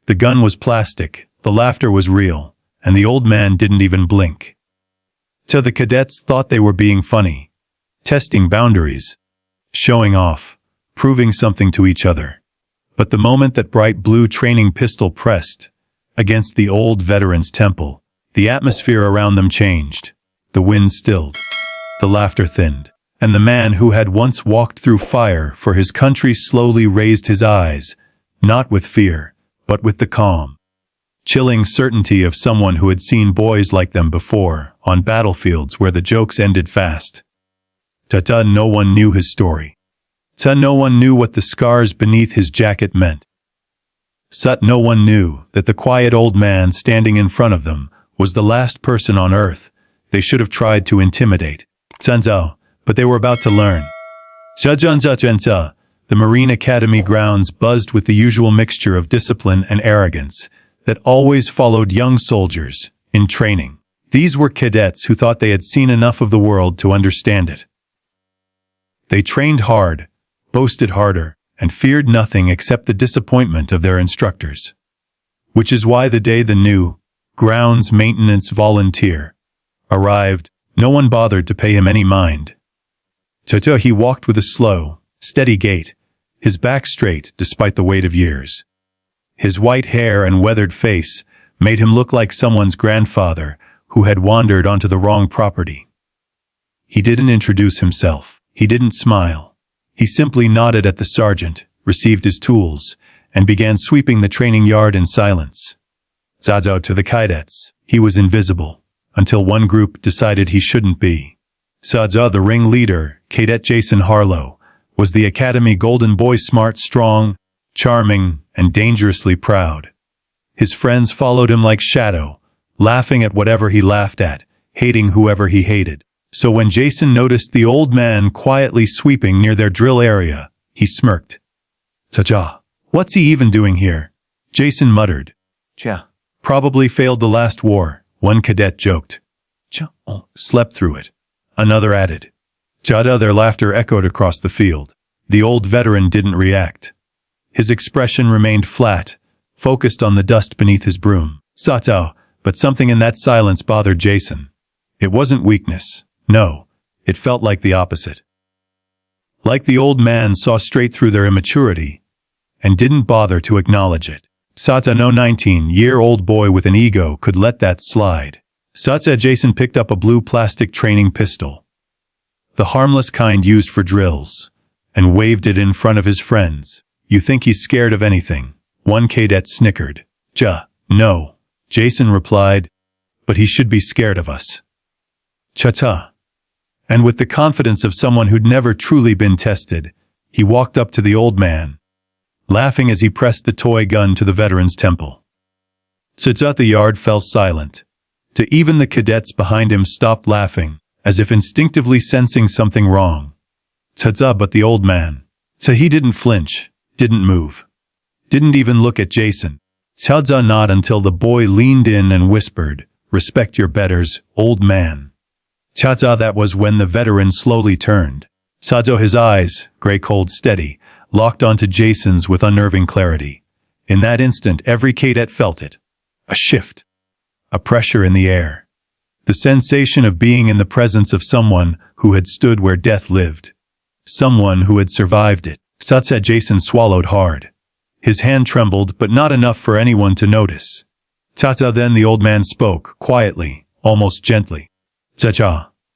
The gun was plastic, the laughter was real, and the old man didn't even blink. The cadets thought they were being funny, testing boundaries, showing off, proving something to each other. But the moment that bright blue training pistol pressed against the old veteran's temple, the atmosphere around them changed. The wind stilled, the laughter thinned, and the man who had once walked through fire for his country slowly raised his eyes, not with fear, but with the calm, chilling certainty of someone who had seen boys like them before on battlefields where the jokes ended fast. No one knew his story. No one knew what the scars beneath his jacket meant. No one knew that the quiet old man standing in front of them was the last person on earth they should have tried to intimidate. But they were about to learn. The Marine Academy grounds buzzed with the usual mixture of discipline and arrogance that always followed young soldiers in training. These were cadets who thought they had seen enough of the world to understand it. They trained hard, boasted harder, and feared nothing except the disappointment of their instructors. Which is why the day the new grounds maintenance volunteer arrived, no one bothered to pay him any mind. He walked with a slow, steady gait, his back straight despite the weight of years. His white hair and weathered face made him look like someone's grandfather who had wandered onto the wrong property. He didn't introduce himself. He didn't smile. He simply nodded at the sergeant, received his tools, and began sweeping the training yard in silence. To the cadets, he was invisible, until one group decided he shouldn't be. The ringleader, Cadet Jason Harlow, was the Academy Golden Boy, smart, strong, charming, and dangerously proud. His friends followed him like shadow, laughing at whatever he laughed at, hating whoever he hated. So when Jason noticed the old man quietly sweeping near their drill area, he smirked. What's he even doing here? Jason muttered. Probably failed the last war, one cadet joked. Slept through it. Another added. Their laughter echoed across the field. The old veteran didn't react. His expression remained flat, focused on the dust beneath his broom. But something in that silence bothered Jason. It wasn't weakness. No, it felt like the opposite. Like the old man saw straight through their immaturity and didn't bother to acknowledge it. No 19-year-old boy with an ego could let that slide. Jason picked up a blue plastic training pistol, the harmless kind used for drills, and waved it in front of his friends. You think he's scared of anything? One cadet snickered. No, Jason replied, but he should be scared of us. And with the confidence of someone who'd never truly been tested, he walked up to the old man, laughing as he pressed the toy gun to the veteran's temple. The yard fell silent. Even the cadets behind him stopped laughing, as if instinctively sensing something wrong. But the old man, he didn't flinch, didn't move, didn't even look at Jason. Not until the boy leaned in and whispered, "Respect your betters, old man." That was when the veteran slowly turned. His eyes, gray cold steady, locked onto Jason's with unnerving clarity. In that instant, every cadet felt it. A shift. A pressure in the air. The sensation of being in the presence of someone who had stood where death lived. Someone who had survived it. Jason swallowed hard. His hand trembled, but not enough for anyone to notice. Then the old man spoke, quietly, almost gently.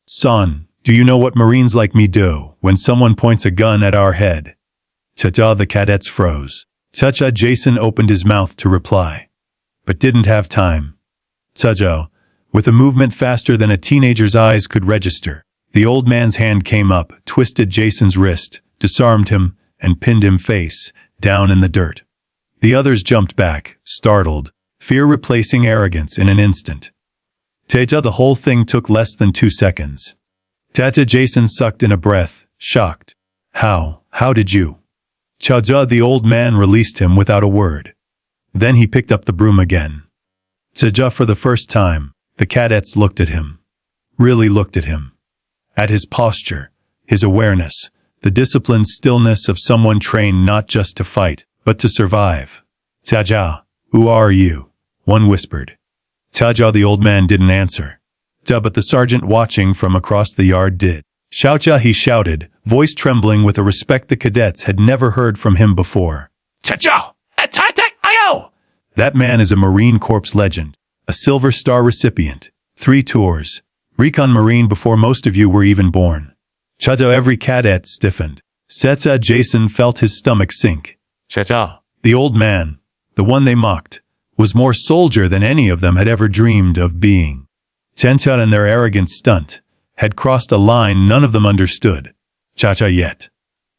Son, do you know what Marines like me do when someone points a gun at our head? The cadets froze. Jason opened his mouth to reply, but didn't have time. With a movement faster than a teenager's eyes could register, the old man's hand came up, twisted Jason's wrist, disarmed him, and pinned him face down in the dirt. The others jumped back, startled, fear replacing arrogance in an instant. The whole thing took less than 2 seconds. Jason sucked in a breath, shocked. How did you? The old man released him without a word. Then he picked up the broom again. For the first time, the cadets looked at him. Really looked at him. At his posture, his awareness, the disciplined stillness of someone trained not just to fight, but to survive. Who are you? One whispered. Taja, the old man, didn't answer. But the sergeant watching from across the yard did. Xiaocha, he shouted, voice trembling with a respect the cadets had never heard from him before. Taja! Ayo! That man is a Marine Corps legend, a Silver Star recipient, 3 tours, Recon Marine before most of you were even born. Taja, every cadet stiffened. Setsa Jason felt his stomach sink. Taja. The old man, the one they mocked, was more soldier than any of them had ever dreamed of being. Tencha and their arrogant stunt had crossed a line none of them understood. Cha-cha yet.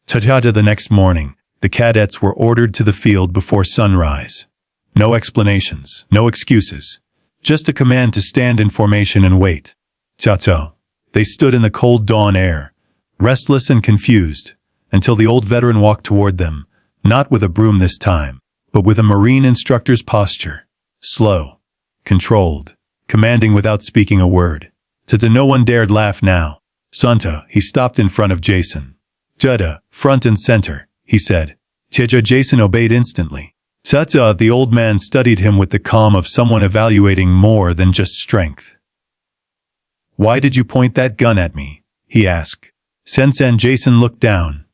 Ta-ta the next morning, the cadets were ordered to the field before sunrise. No explanations, no excuses. Just a command to stand in formation and wait. Ta-ta. They stood in the cold dawn air, restless and confused, until the old veteran walked toward them, not with a broom this time, but with a Marine instructor's posture. Slow, controlled, commanding without speaking a word. Tata, no one dared laugh now. Santa, he stopped in front of Jason. Tata, front and center, he said. Tja, Jason obeyed instantly. Tata, the old man studied him with the calm of someone evaluating more than just strength. Why did you point that gun at me? He asked. Sensen, Jason looked down.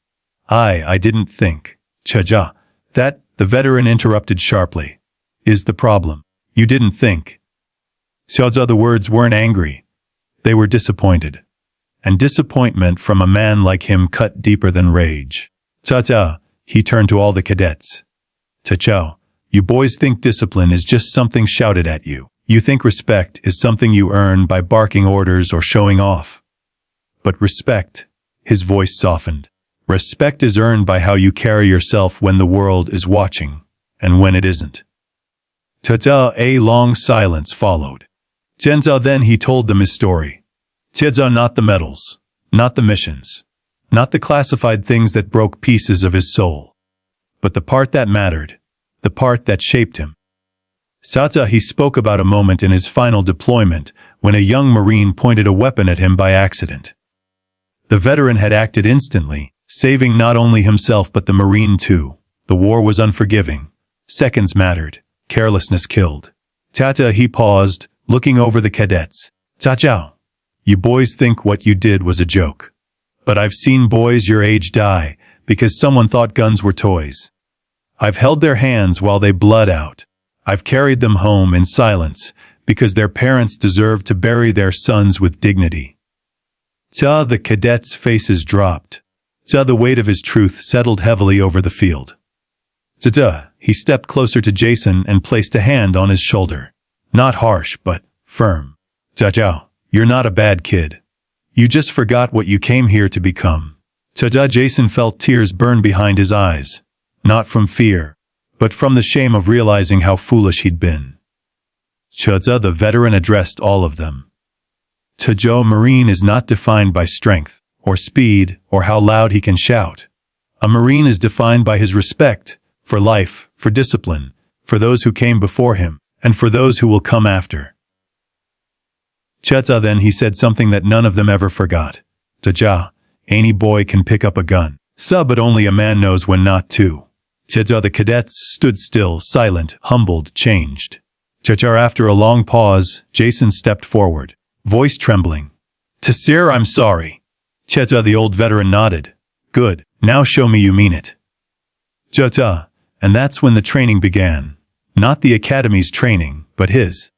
I didn't think. Tja, that, the veteran interrupted sharply, is the problem. You didn't think. Xiaoza, the words weren't angry. They were disappointed. And disappointment from a man like him cut deeper than rage. Ta-ta, he turned to all the cadets. Ta-chow, you boys think discipline is just something shouted at you. You think respect is something you earn by barking orders or showing off. But respect, his voice softened. Respect is earned by how you carry yourself when the world is watching, and when it isn't. Ta-ta, a long silence followed. Tianza, then he told them his story. Tianza, not the medals, not the missions, not the classified things that broke pieces of his soul, but the part that mattered, the part that shaped him. Sata, he spoke about a moment in his final deployment when a young Marine pointed a weapon at him by accident. The veteran had acted instantly, saving not only himself but the Marine too. The war was unforgiving. Seconds mattered. Carelessness killed. Tata, he paused, looking over the cadets. Ta-chow. You boys think what you did was a joke. But I've seen boys your age die because someone thought guns were toys. I've held their hands while they bled out. I've carried them home in silence because their parents deserve to bury their sons with dignity. Ta, the cadets' faces dropped. Ta, the weight of his truth settled heavily over the field. Ta, he stepped closer to Jason and placed a hand on his shoulder. Not harsh, but firm. Ta, you're not a bad kid. You just forgot what you came here to become. Ta, Jason felt tears burn behind his eyes. Not from fear, but from the shame of realizing how foolish he'd been. Cha, the veteran addressed all of them. Ta, Marine is not defined by strength, or speed, or how loud he can shout. A Marine is defined by his respect, for life, for discipline, for those who came before him, and for those who will come after. Chetza, then he said something that none of them ever forgot. Ta, any boy can pick up a gun. But only a man knows when not to. Chetza, the cadets stood still, silent, humbled, changed. Chachar, after a long pause, Jason stepped forward, voice trembling. Sir, I'm sorry. Chetza, the old veteran nodded. Good, now show me you mean it. Cheta, and that's when the training began. Not the academy's training, but his.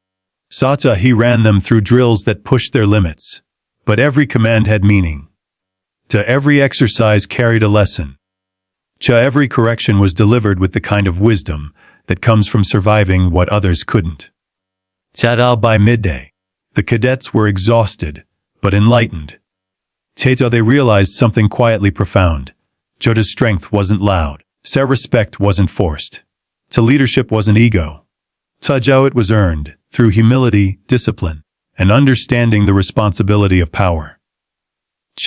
Sata, he ran them through drills that pushed their limits. But every command had meaning. To every exercise carried a lesson. Every correction was delivered with the kind of wisdom that comes from surviving what others couldn't. By midday, the cadets were exhausted, but enlightened. They realized something quietly profound. Jota's strength wasn't loud. Respect wasn't forced. Leadership wasn't ego. It was earned, through humility, discipline, and understanding the responsibility of power.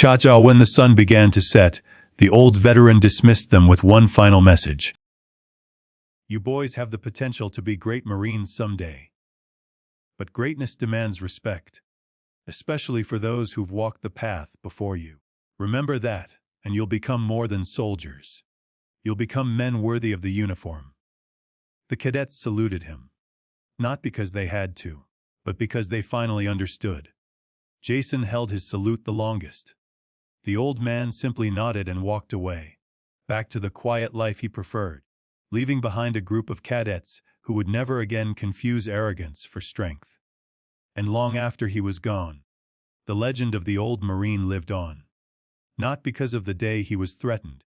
When the sun began to set, the old veteran dismissed them with one final message. You boys have the potential to be great Marines someday. But greatness demands respect, especially for those who've walked the path before you. Remember that, and you'll become more than soldiers. You'll become men worthy of the uniform. The cadets saluted him. Not because they had to, but because they finally understood. Jason held his salute the longest. The old man simply nodded and walked away, back to the quiet life he preferred, leaving behind a group of cadets who would never again confuse arrogance for strength. And long after he was gone, the legend of the old Marine lived on. Not because of the day he was threatened,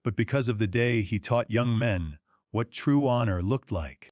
but because of the day he taught young men what true honor looked like.